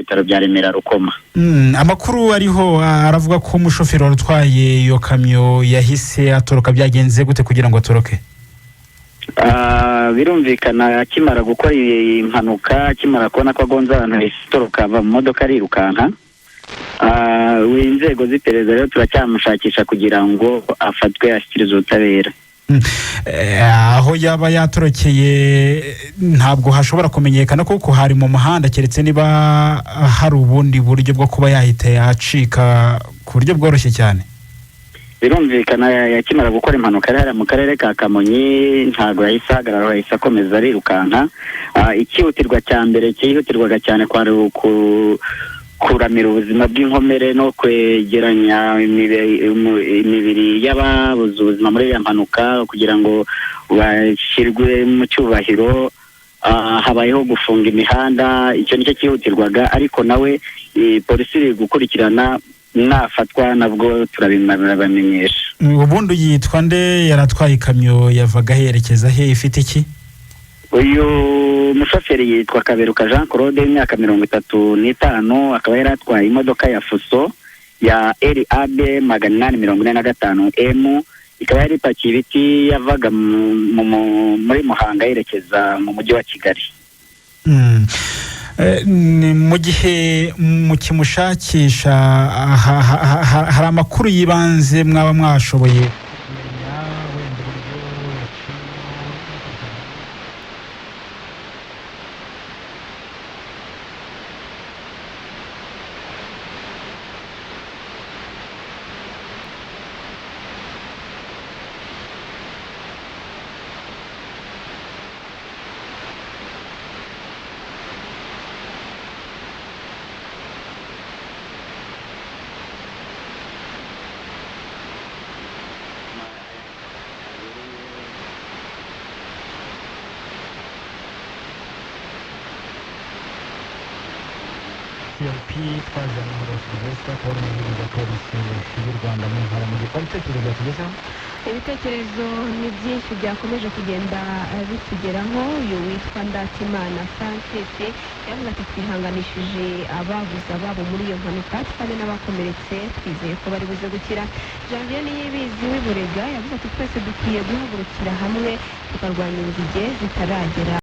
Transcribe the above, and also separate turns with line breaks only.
bitaro bya Remera Rukoma.
Amakuru ariho aravuga ko umushoferi utwaye iyo kamyo yahise atoroka, byagenze gute kugira ngo atoroke?
Birumvikana akimara gukora impanuka, akimara kubona ko agonze abantu itoroka mu modoka arirukanka. Inzego z'iperereza rero turacyamushakisha kugira ngo afatwe ashyikirizwe ubutabera.
Aho yaba yatorokeye ntabwo hashobora kumenyekana kuko hari mu muhanda, keretse niba hari ubundi buryo bwo kuba yahita yacika ku buryo bworoshye cyane.
Birumvikana yakimara gukora impanuka ari mu karere ka Kamonyi, ntabwo yahise ahagarara, yahise akomeza arirukanka. Ikihutirwa cya mbere cyihutirwaga cyane kwari kuramira ubuzima bw'inkomere no kwegeranya imibiri y'ababuze ubuzima muri iyo mpanuka kugira ngo bashyirwe mu cyubahiro. Habayeho gufunga imihanda, icyo nicyo cyihutirwaga, ariko nawe polisi iri gukurikirana, nafatwa nabwo turabamenyesha.
Ubundi yitwa nde? Yaratwaye ikamyo yavaga herekeza he, ifite iki?
Uyu mushoferi yitwa Kaberuka Jean Claude, imyaka 35, akaba yaratwaye imodoka ya Fuso ya RAB 845M, ikaba yari ipakiye ibiti yavaga muri Muhanga yerekeza mu mujyi wa Kigali.
Mu gihe mukimushakisha hari amakuru yibanze mwaba mwashoboye twaje mu Rwanda ko ari mu polisi y'u Rwanda mu ntara mu gitekerezo tugezeho.
Ibitekerezo ni byinshi byakomeje kugenda bitugeraho. Uyu witwa Ndatimana Francis yavuze ati twihanganishije ababuze ababo muri iyo mpanuka, kandi n'abakomeretse twizeye ko bari buze gukira. Janvier Niyibizi w'Iburega yavuze ati twese dukwiye guhagurukira hamwe tukarwanya inzige zitaragera